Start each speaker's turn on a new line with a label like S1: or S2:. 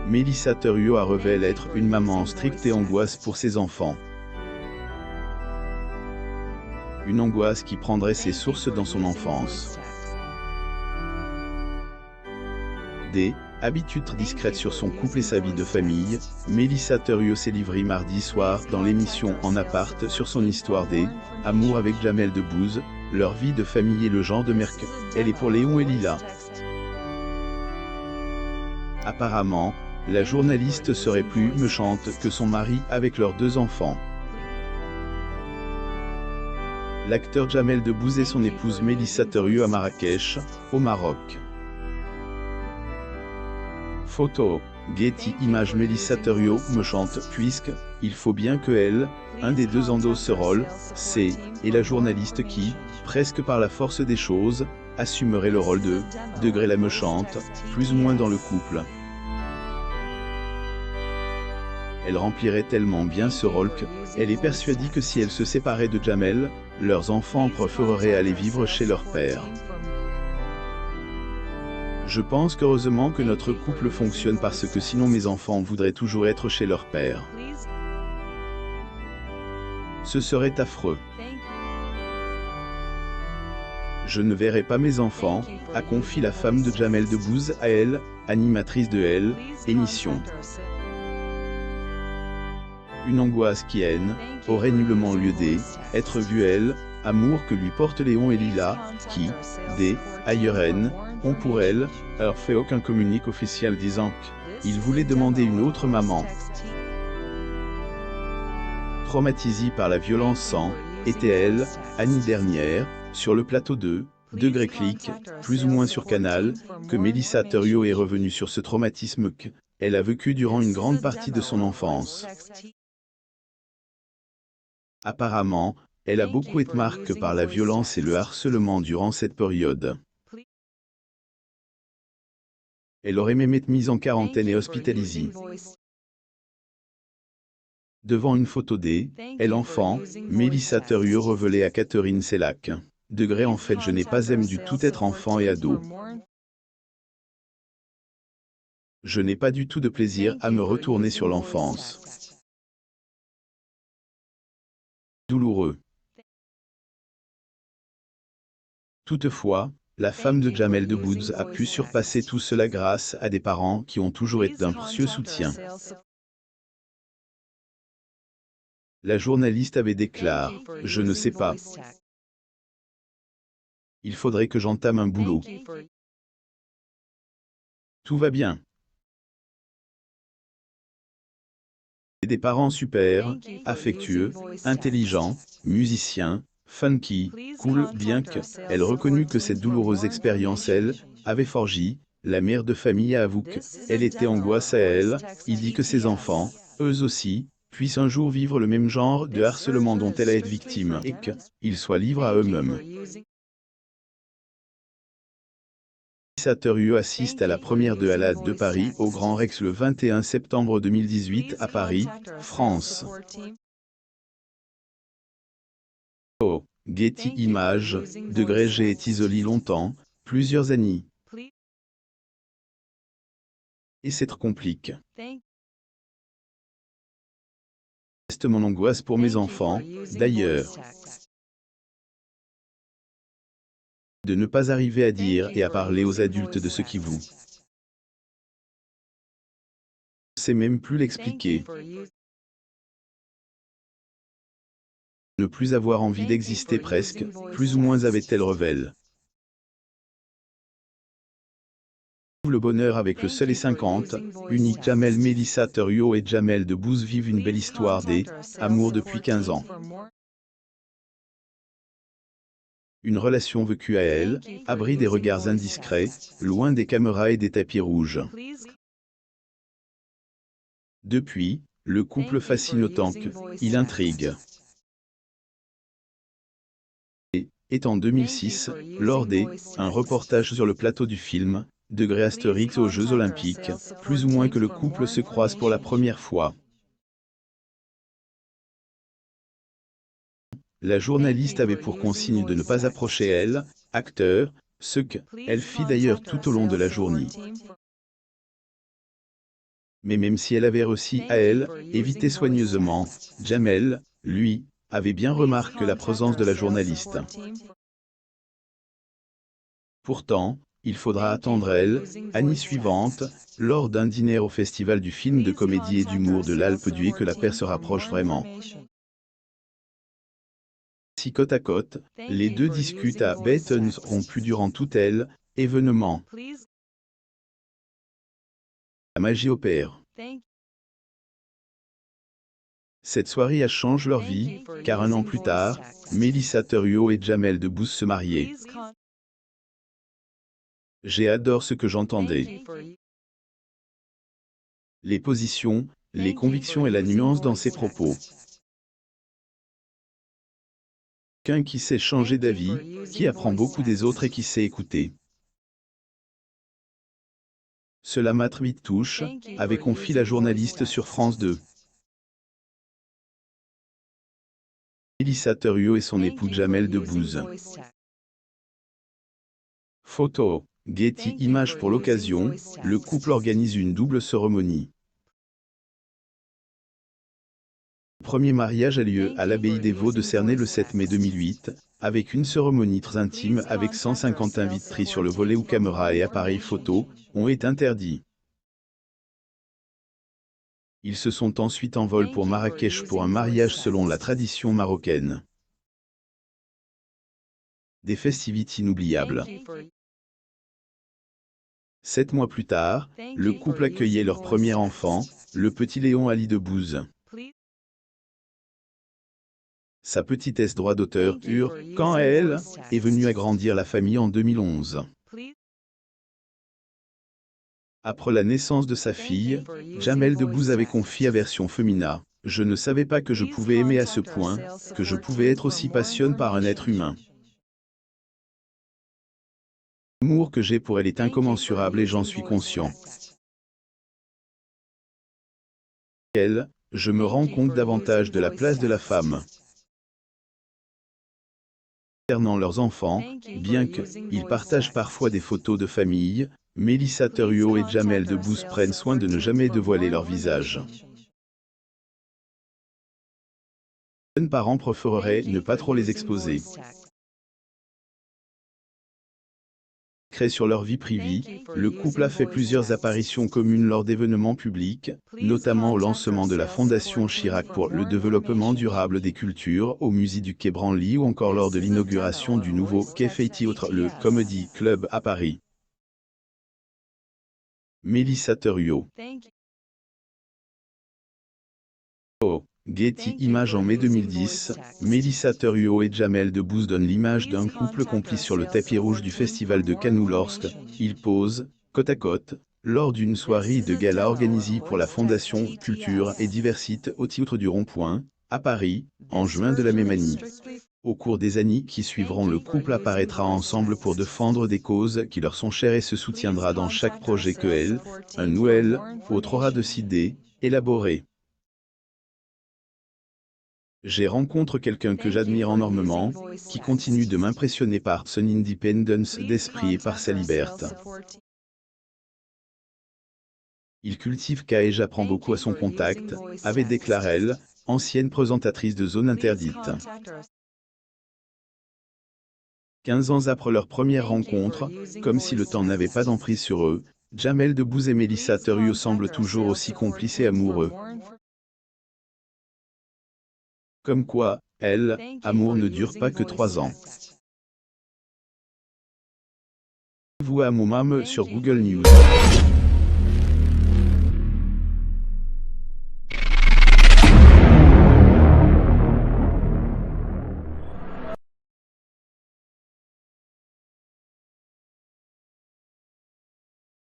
S1: Mélissa Theriault révèle être une maman stricte et angoisse pour ses enfants. Une angoisse qui prendrait ses sources dans son enfance. Des habitudes discrètes sur son couple et sa vie de famille, Mélissa Theriault s'est livrée mardi soir dans l'émission En appart sur son histoire des amours avec Jamel Debbouze, leur vie de famille et le genre de mère qu'elle est pour Léon et Lila. Apparemment, la journaliste serait plus méchante que son mari avec leurs 2 enfants. L'acteur Jamel Debbouze et son épouse Mélissa Theriault à Marrakech, au Maroc. Photo, Getty Images. Mélissa Theriault méchante puisque, il faut bien que elle, un des 2 endosse ce rôle, c'est, et la journaliste qui, presque par la force des choses, assumerait le rôle de degré la méchante, plus ou moins dans le couple. Elle remplirait tellement bien ce rôle qu'elle est persuadée que si elle se séparait de Jamel, leurs enfants préféreraient aller vivre chez leur père. Je pense qu'heureusement que notre couple fonctionne parce que sinon mes enfants voudraient toujours être chez leur père. Ce serait affreux. Je ne verrai pas mes enfants, a confié la femme de Jamel Debbouze à elle, animatrice de Elle, émission. Une angoisse qui aurait nullement lieu être vue elle, amour que lui portent Léon et Lila, qui, ailleurs ont pour elle, fait aucun communiqué officiel disant qu'ils voulaient demander une autre maman. Traumatisée par la violence était-elle, l'année dernière, sur le plateau de Degré Click, plus ou moins sur Canal, que Mélissa Theriault est revenue sur ce traumatisme qu'elle a vécu durant une grande partie de son enfance. Apparemment, elle a beaucoup été marquée par la violence et le harcèlement durant cette période. Elle aurait même été mise en quarantaine et hospitalisée. Devant une photo elle enfant, Mélissa Theriault révélait à Catherine Sellac. Degré en fait je n'ai pas aimé du tout être enfant et ado. Je n'ai pas du tout de plaisir à me retourner sur l'enfance. Douloureux. Toutefois, la femme de Jamel Debbouze a pu surpasser tout cela grâce à des parents qui ont toujours été d'un précieux soutien. La journaliste avait déclaré « Je ne sais pas. Il faudrait que j'entame un boulot. Tout va bien. » Des parents super, affectueux, intelligents, musiciens, funky, cool, bien qu'elle reconnut que cette douloureuse expérience avait forgé, la mère de famille a avoué qu'elle était angoisse à elle, il dit que ses enfants, eux aussi, puissent un jour vivre le même genre de harcèlement dont elle a été victime et qu'ils soient libres à eux-mêmes. Mélissa Theriault assiste à la première de Alade de Paris au Grand Rex le 21 septembre 2018 à Paris, France. Oh, Getty Images, Degré. J'ai été isolée longtemps, plusieurs années. Et c'est trop compliqué. C'est mon angoisse pour mes enfants, d'ailleurs. De ne pas arriver à dire et à parler aux adultes de ce qui vous. C'est même plus l'expliquer. Ne plus avoir envie d'exister presque, plus ou moins avait-elle révélé. Le bonheur avec le seul et 50, unique Jamel. Mélissa Theriault et Jamel Debbouze vivent une belle histoire d'amour depuis 15 ans. Une relation vécue à elle, abri des regards indiscrets, loin des caméras et des tapis rouges. Depuis, le couple fascine autant qu'il intrigue. Et en 2006, lors un reportage sur le plateau du film Degré Astérix aux Jeux Olympiques, plus ou moins que le couple se croise pour la première fois. La journaliste avait pour consigne de ne pas approcher elle, acteur, ce qu'elle fit d'ailleurs tout au long de la journée. Mais même si elle avait réussi à elle, éviter soigneusement, Jamel, lui, avait bien remarqué la présence de la journaliste. Pourtant, il faudra attendre elle, année suivante, lors d'un dîner au festival du film de comédie et d'humour de l'Alpe d'Huez que la paire se rapproche vraiment. Si côte à côte, les deux discutent à bâtons rompus durant tout événement. La magie opère. Cette soirée a changé leur vie, car un an plus tard, Mélissa Thériault et Jamel Debbouze se mariaient. J'adore ce que j'entendais. Les positions, les convictions et la nuance dans ses propos. Quelqu'un qui sait changer d'avis, qui apprend beaucoup des autres et qui sait écouter. Cela m'a très vite touché, avait confié la journaliste sur France 2. Mélissa Thériault et son époux Jamel Debbouze. Photo, Getty Images pour l'occasion, le couple organise une double cérémonie. Le premier mariage a lieu à l'abbaye des Vaux de Cernay le 7 mai 2008, avec une cérémonie très intime avec 150 invités pris sur le volet où caméras et appareils photo ont été interdits. Ils se sont ensuite envolés pour Marrakech pour un mariage selon la tradition marocaine. Des festivités inoubliables. 7 mois plus tard, le couple accueillait leur premier enfant, le petit Léon Ali Debbouze. Sa petitesse droit d'auteur quand elle est venue agrandir la famille en 2011. Après la naissance de sa fille, Jamel Debbouze avait confié à Version Femina. Je ne savais pas que je pouvais aimer à ce point, que je pouvais être aussi passionné par un être humain. L'amour que j'ai pour elle est incommensurable et j'en suis conscient. Elle, je me rends compte davantage de la place de la femme. Concernant leurs enfants, bien qu'ils partagent parfois des photos de famille, Mélissa Thériault et Jamel Debbouze prennent soin de ne jamais dévoiler leur visage. Les jeunes parents préféreraient ne pas trop les exposer. Créé sur leur vie privée, le couple a fait plusieurs apparitions communes lors d'événements publics, notamment au lancement de la Fondation Chirac pour le développement durable des cultures au musée du Quai Branly ou encore lors de l'inauguration du nouveau Café Théâtre, le Comedy Club à Paris. Mélissa Thériault. Getty Images en mai 2010, Mélissa Thériault et Jamel Debbouze donnent l'image d'un couple complice sur le tapis rouge du festival de Cannes lorsque ils posent, côte à côte, lors d'une soirée de gala organisée pour la Fondation Culture et Diversité au titre du Rond-Point, à Paris, en juin de la même année. Au cours des années qui suivront, le couple apparaîtra ensemble pour défendre des causes qui leur sont chères et se soutiendra dans chaque projet que elle, un ou elle, autre aura décidé, élaboré. J'ai rencontré quelqu'un que j'admire énormément, qui continue de m'impressionner par son indépendance d'esprit et par sa liberté. Il cultive et j'apprends beaucoup à son contact, avait déclaré elle, ancienne présentatrice de Zone Interdite. 15 ans après leur première rencontre, comme si le temps n'avait pas d'emprise sur eux, Jamel Debbouze et Mélissa Thériault semblent toujours aussi complices et amoureux. Comme quoi, amour ne dure pas que 3 ans. Vous à mon sur Google News.